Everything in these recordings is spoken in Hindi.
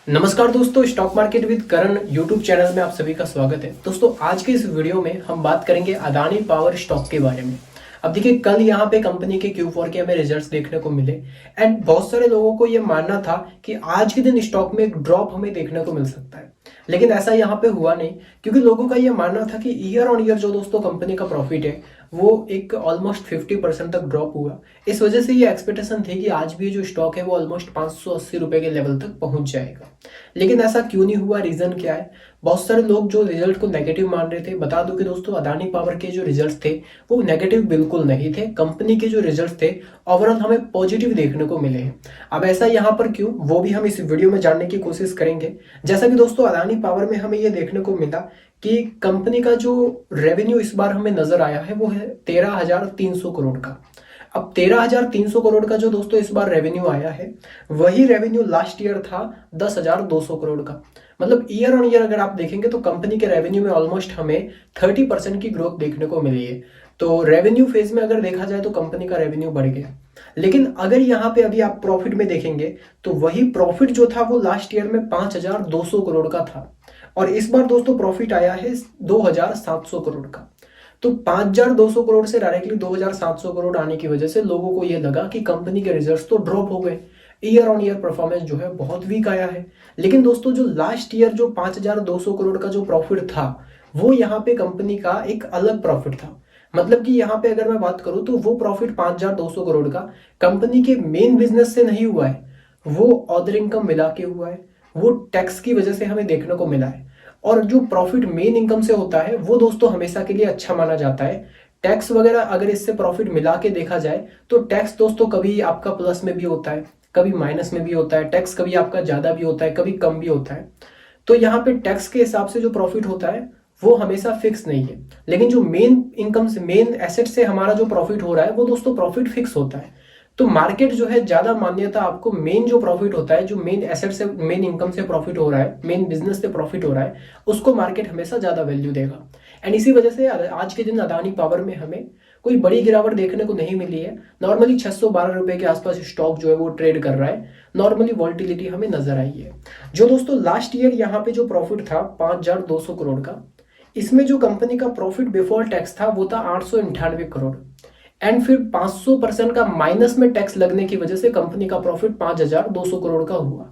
नमस्कार दोस्तों, stock market with Karan YouTube channel में आप सभी का स्वागत है। दोस्तों आज के इस वीडियो में हम बात करेंगे अदानी पावर स्टॉक के बारे में। अब देखिए, कल यहाँ पे कंपनी के Q4 के हमें रिजल्ट्स देखने को मिले एंड बहुत सारे लोगों को ये मानना था कि आज के दिन स्टॉक में एक ड्रॉप हमें देखने को मिल सकता है, लेकिन ऐसा यहाँ पे हुआ नहीं, क्योंकि लोगों का ये मानना था कि ईयर ऑन ईयर जो दोस्तों कंपनी का प्रॉफिट है वो एक ऑलमोस्ट 50% तक ड्रॉप हुआ। इस वजह से ये एक्सपेक्टेशन थी कि आज भी जो स्टॉक है वो ऑलमोस्ट 580 रुपए के लेवल तक पहुंच जाएगा, लेकिन ऐसा क्यों नहीं हुआ? रीजन क्या है? बहुत सारे लोग जो रिजल्ट को नेगेटिव मान रहे थे। बता दूं कि दोस्तों अदानी पावर के जो रिजल्ट्स थे वो नेगेटिव बिल्कुल नहीं थे। कंपनी के जो रिजल्ट्स थे ओवरऑल हमें पॉजिटिव देखने को मिले हैं। अब ऐसा यहाँ पर क्यों, वो भी हम इस वीडियो में जानने की कोशिश करेंगे। जैसा कि दोस्तों अदानी पावर में हमें ये देखने को मिला कि कंपनी का जो रेवेन्यू इस बार हमें नजर आया है वो है 13,300 करोड़ का। अब 13,300 करोड़ का जो दोस्तों इस बार रेवेन्यू आया है, वही रेवेन्यू लास्ट ईयर था 10,200 करोड़ का। मतलब ईयर ऑन ईयर अगर आप देखेंगे तो कंपनी के रेवेन्यू में ऑलमोस्ट हमें 30% की ग्रोथ देखने को मिली है। तो रेवेन्यू फेज में अगर देखा जाए तो कंपनी का रेवेन्यू बढ़ गया, लेकिन अगर यहाँ पे अभी आप प्रॉफिट में देखेंगे तो वही प्रॉफिट जो था वो लास्ट ईयर में 5,200 करोड़ का था और इस बार दोस्तों प्रॉफिट आया है 2,700 करोड़ का। तो 5,200 करोड़ से डायरेक्टली 2,700 करोड़ आने की वजह से लोगों को यह लगा कि कंपनी के रिजल्ट्स तो ड्रॉप हो गए, ईयर ऑन ईयर परफॉर्मेंस जो है बहुत वीक आया है। लेकिन दोस्तों जो लास्ट ईयर जो 5,200 करोड़ का जो प्रॉफिट था वो यहाँ पे कंपनी का एक अलग प्रॉफिट था। मतलब कि यहाँ पे अगर मैं बात करूं तो वो प्रॉफिट 5,200 करोड़ का कंपनी के मेन बिजनेस से नहीं हुआ है, वो अदर इनकम मिला के हुआ है, वो टैक्स की वजह से हमें देखने को मिला है। और जो प्रॉफिट मेन इनकम से होता है वो दोस्तों हमेशा के लिए अच्छा माना जाता है। टैक्स वगैरह अगर इससे प्रॉफिट मिला के देखा जाए तो टैक्स दोस्तों कभी आपका प्लस में भी होता है, कभी माइनस में भी होता है। टैक्स कभी आपका ज्यादा भी होता है, कभी कम भी होता है। तो यहाँ पे टैक्स के हिसाब से जो प्रॉफिट होता है वो हमेशा फिक्स नहीं है, लेकिन जो मेन इनकम से, मेन एसेट से हमारा जो प्रॉफिट हो रहा है वो दोस्तों प्रॉफिट फिक्स होता है। तो मार्केट जो है ज्यादा मान्यता आपको मेन जो प्रॉफिट होता है, जो मेन एसेट से, मेन इनकम से प्रॉफिट हो रहा है, मेन बिजनेस से प्रॉफिट हो रहा है, उसको मार्केट हमेशा ज्यादा वैल्यू देगा। एंड इसी वजह से आज के दिन अदानी पावर में हमें कोई बड़ी गिरावट देखने को नहीं मिली है। नॉर्मली 612 रुपए के आसपास स्टॉक जो है वो ट्रेड कर रहा है। नॉर्मली वॉल्टिलिटी हमें नजर आई है। जो दोस्तों लास्ट ईयर यहाँ पे जो प्रॉफिट था 5,200 करोड़ का, इसमें जो कंपनी का प्रॉफिट बिफोर टैक्स था वो था 898 करोड़ एंड फिर 500% का माइनस में टैक्स लगने की वजह से कंपनी का प्रॉफिट 5,200 करोड़ का हुआ।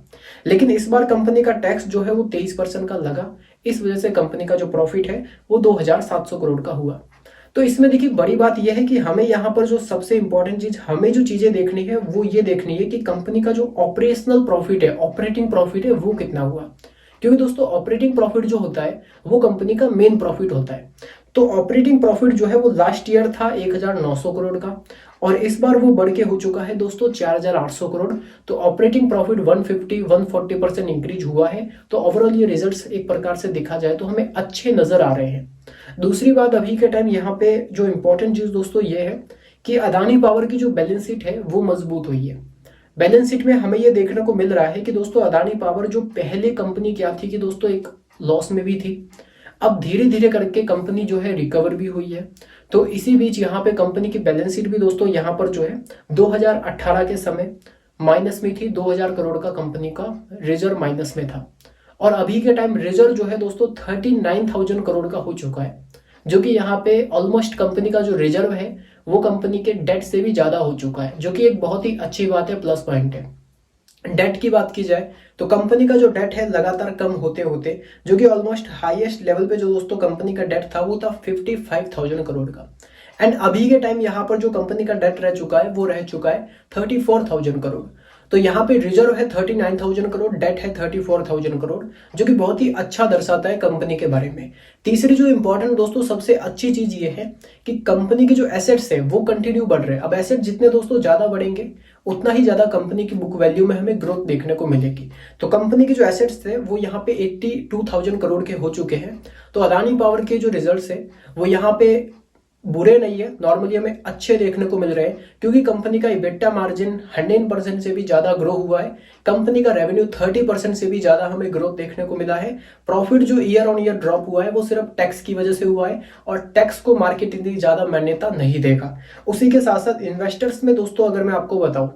लेकिन इस बार कंपनी का टैक्स जो है वो 23% का लगा, इस वजह से कंपनी का जो प्रॉफिट है वो 2,700 करोड़ का हुआ। तो इसमें देखिए बड़ी बात यह है कि हमें यहाँ पर जो सबसे इंपॉर्टेंट चीज, हमें जो चीजें देखनी है वो ये देखनी है कि कंपनी का जो ऑपरेशनल प्रॉफिट है, ऑपरेटिंग प्रॉफिट है, वो कितना हुआ। क्योंकि दोस्तों ऑपरेटिंग प्रॉफिट जो होता है वो कंपनी का मेन प्रॉफिट होता है। तो ऑपरेटिंग प्रॉफिट जो है वो लास्ट ईयर था 1,900 करोड़ का और इस बार वो बढ़ के हो चुका है दोस्तों 4,800 करोड़। तो ऑपरेटिंग प्रॉफिट 140% इंक्रीज हुआ है। तो ओवरऑल ये रिजल्ट्स एक प्रकार से देखा जाए तो हमें अच्छे नजर आ रहे हैं। दूसरी बात, अभी के टाइम यहाँ पे जो इंपॉर्टेंट चीज दोस्तों ये है कि अदानी पावर की जो बैलेंस शीट है वो मजबूत हुई है। बैलेंस शीट में हमें ये देखने को मिल रहा है कि दोस्तों अदानी पावर जो पहले कंपनी क्या थी कि दोस्तों एक लॉस में भी थी, अब धीरे धीरे करके कंपनी जो है रिकवर भी हुई है। तो इसी बीच यहाँ पे कंपनी की बैलेंस शीट भी दोस्तों यहाँ पर जो है 2018 के समय माइनस में थी। 2,000 करोड़ का कंपनी का रिजर्व माइनस में था और अभी के टाइम रिजर्व जो है दोस्तों 39,000 करोड़ का हो चुका है, जो कि यहाँ पे ऑलमोस्ट कंपनी का जो रिजर्व है वो कंपनी के डेट से भी ज्यादा हो चुका है, जो कि एक बहुत ही अच्छी बात है, प्लस पॉइंट है। डेट की बात की जाए तो कंपनी का जो डेट है लगातार कम होते होते, जो कि ऑलमोस्ट हाईएस्ट लेवल पे जो दोस्तों कंपनी का डेट था वो था 55,000 करोड़ का। एंड अभी के टाइम यहाँ पर जो कंपनी का डेट रह चुका है वो रह चुका है 34,000 करोड़। तो यहाँ पे रिजर्व है 39,000 करोड़, डेट है 34,000 करोड़, जो कि बहुत ही अच्छा दर्शाता है कंपनी के बारे में। तीसरी जो इंपॉर्टेंट दोस्तों सबसे अच्छी चीज ये है कि कंपनी के जो एसेट्स है वो कंटिन्यू बढ़ रहे हैं। अब एसेट जितने दोस्तों ज्यादा बढ़ेंगे उतना ही ज्यादा कंपनी की बुक वैल्यू में हमें ग्रोथ देखने को मिलेगी। तो कंपनी के जो एसेट्स थे वो यहाँ पे 82,000 करोड़ के हो चुके हैं। तो अदानी पावर के जो रिजल्ट्स है वो यहाँ पे बुरे नहीं है, नॉर्मली हमें अच्छे देखने को मिल रहे हैं, क्योंकि कंपनी का इबेटा मार्जिन 100% से भी ज्यादा ग्रो हुआ है। कंपनी का रेवेन्यू 30% से भी ज्यादा हमें ग्रोथ देखने को मिला है। प्रॉफिट जो ईयर ऑन ईयर ड्रॉप हुआ है वो सिर्फ टैक्स की वजह से हुआ है और टैक्स को मार्केट इतनी ज्यादा मान्यता नहीं देगा। उसी के साथ साथ इन्वेस्टर्स में दोस्तों अगर मैं आपको बताऊं,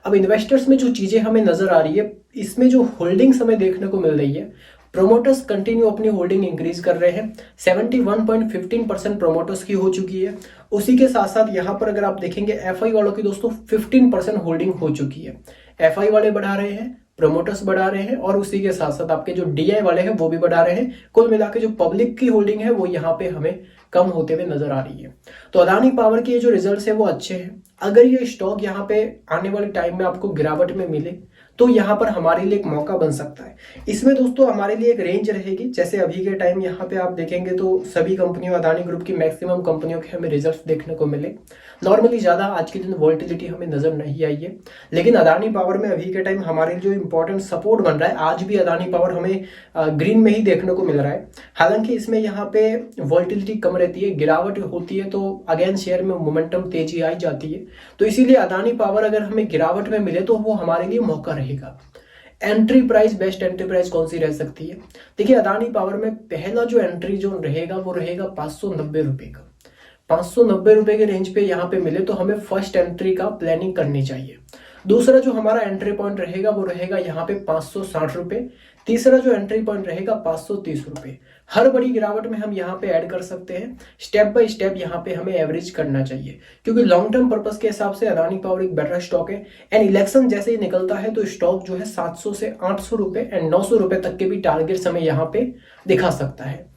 अब इन्वेस्टर्स में जो चीजें हमें नजर आ रही है इसमें जो होल्डिंग हमें देखने को मिल रही है, प्रोमोटर्स कंटिन्यू अपनी होल्डिंग इंक्रीज कर रहे हैं। 71.15% प्रोमोटर्स की हो चुकी है। उसी के साथ साथ यहाँ पर अगर आप देखेंगे एफआई वालों की दोस्तों 15% होल्डिंग हो चुकी है। एफआई वाले बढ़ा रहे हैं, प्रोमोटर्स बढ़ा रहे हैं, और उसी के साथ साथ आपके जो डीआई वाले हैं वो भी बढ़ा रहे हैं। कुल मिला के जो पब्लिक की होल्डिंग है वो यहाँ पे हमें कम होते हुए नजर आ रही है। तो अदानी पावर के ये जो रिजल्ट्स है वो अच्छे हैं। अगर ये स्टॉक यहाँ पे आने वाले टाइम में आपको गिरावट में मिले तो यहाँ पर हमारे लिए एक मौका बन सकता है। इसमें दोस्तों हमारे लिए एक रेंज रहेगी। जैसे अभी के टाइम यहाँ पे आप देखेंगे तो सभी कंपनियों, अदानी ग्रुप की मैक्सिमम कंपनियों के हमें रिजल्ट्स देखने को मिले। नॉर्मली ज्यादा आज के दिन वॉल्टिलिटी हमें नजर नहीं आई है, लेकिन अदानी पावर में अभी के टाइम हमारे जो इंपॉर्टेंट सपोर्ट बन रहा है, आज भी अदानी पावर हमें ग्रीन में ही देखने को मिल रहा है। हालांकि इसमें यहाँ पे वॉल्टिलिटी कम रहती है, गिरावट होती है तो अगेन शेयर में मोमेंटम तेजी आई जाती है। तो इसीलिए अदानी पावर अगर हमें गिरावट में मिले तो वो हमारे लिए मौका रहेगा। Entry price, best entry price कौन सी रह सकती है? देखिए अदानी पावर में पहला जो एंट्री जोन रहेगा वो रहेगा 590 रुपए का। 590 रुपए के रेंज पे यहाँ पे मिले तो हमें फर्स्ट एंट्री का प्लानिंग करनी चाहिए। दूसरा जो हमारा एंट्री पॉइंट रहेगा वो रहेगा यहाँ पे 560 रुपए। तीसरा जो एंट्री पॉइंट रहेगा 530 रुपए। हर बड़ी गिरावट में हम यहाँ पे ऐड कर सकते हैं। स्टेप बाय स्टेप यहाँ पे हमें एवरेज करना चाहिए, क्योंकि लॉन्ग टर्म पर्पस के हिसाब से अदानी पावर एक बेटर स्टॉक है। एंड इलेक्शन जैसे ही निकलता है तो स्टॉक जो है 700 से 800 रुपए एंड 900 रुपए तक के भी टारगेट्स हमें यहाँ पे दिखा सकता है।